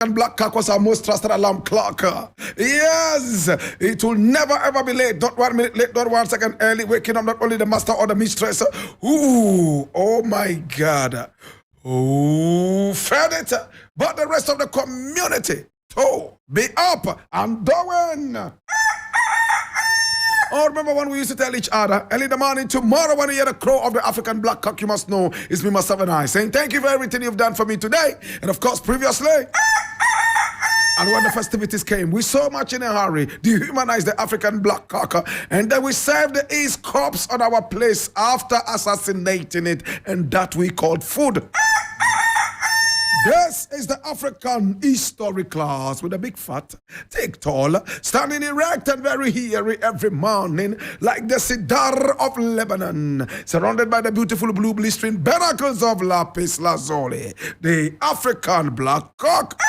And black cock was our most trusted alarm clock. Yes, it will never ever be late. Not 1 minute late, not 1 second early. Waking up not only the master or the mistress. Ooh, oh my God. Oh, fed it. But the rest of the community to be up and doing. Oh, remember when we used to tell each other, early in the morning, tomorrow when you hear the crow of the African black cock, you must know it's me, myself, and I, saying thank you for everything you've done for me today. And of course, previously. And when the festivities came, we so much in a hurry dehumanized the African black cock, and then we served the East corpse on our place after assassinating it, and that we called food. This is the African history class with a big fat, take tall, standing erect and very hairy every morning like the cedar of Lebanon, surrounded by the beautiful blue blistering barnacles of lapis lazuli, the African black cock.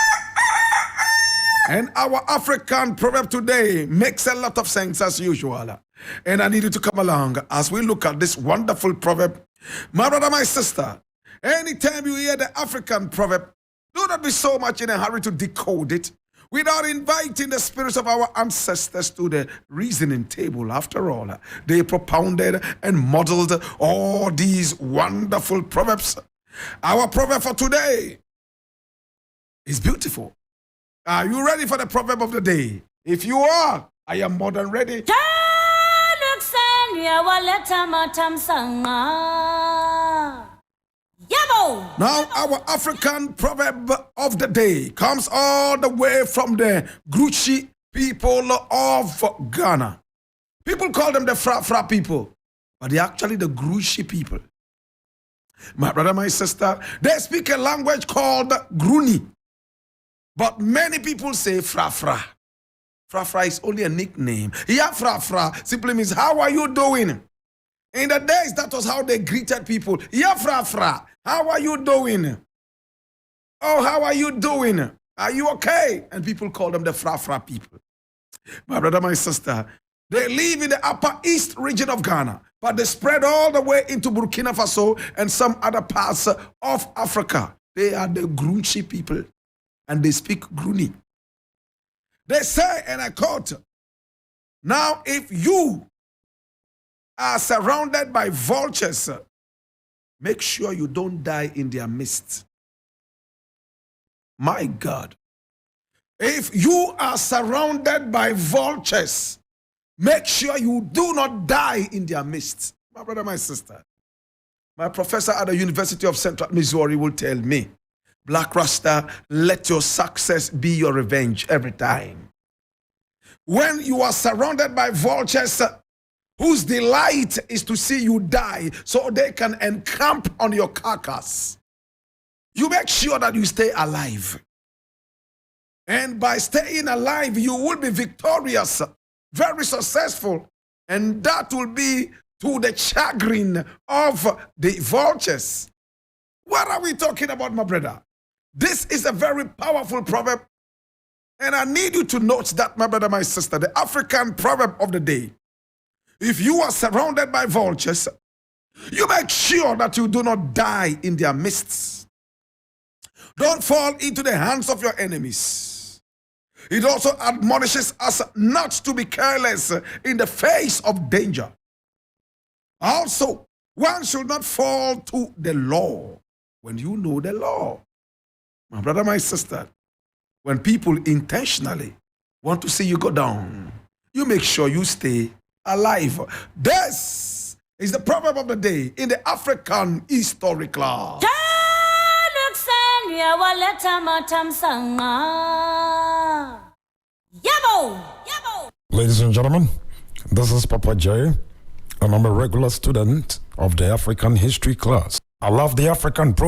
And our African proverb today makes a lot of sense as usual. And I need you to come along as we look at this wonderful proverb. My brother, my sister, anytime you hear the African proverb, do not be so much in a hurry to decode it without inviting the spirits of our ancestors to the reasoning table. After all, they propounded and modeled all these wonderful proverbs. Our proverb for today is beautiful. Are you ready for the proverb of the day? If you are, I am more than ready. Now, our African proverb of the day comes all the way from the Gruchi people of Ghana. People call them the Fra people, but they're actually the Gruchi people. My brother, my sister, they speak a language called Gruni, but many people say Fra. Fra is only a nickname. Yeah, Fra simply means, how are you doing? In the days, that was how they greeted people. Yeah, Fra, how are you doing? Oh, how are you doing? Are you okay? And people call them the Fra people. My brother, my sister, they live in the upper east region of Ghana, but they spread all the way into Burkina Faso and some other parts of Africa. They are the Grunchi people, and they speak Gruni. They say, and I quote, now if you are surrounded by vultures, make sure you don't die in their midst. My God. If you are surrounded by vultures, make sure you do not die in their midst. My brother, my sister, my professor at the University of Central Missouri will tell me, Black Rasta, let your success be your revenge every time. When you are surrounded by vultures, whose delight is to see you die so they can encamp on your carcass, you make sure that you stay alive. And by staying alive, you will be victorious, very successful, and that will be to the chagrin of the vultures. What are we talking about, my brother? This is a very powerful proverb, and I need you to note that, my brother, my sister, the African proverb of the day. If you are surrounded by vultures, you make sure that you do not die in their midst. Don't fall into the hands of your enemies. It also admonishes us not to be careless in the face of danger. Also, one should not fall to the law when you know the law. My brother, my sister, when people intentionally want to see you go down, you make sure you stay alive. This is the proverb of the day in the African history class. Ladies and gentlemen, this is Papa J, and I'm a regular student of the African history class. I love the African proverb.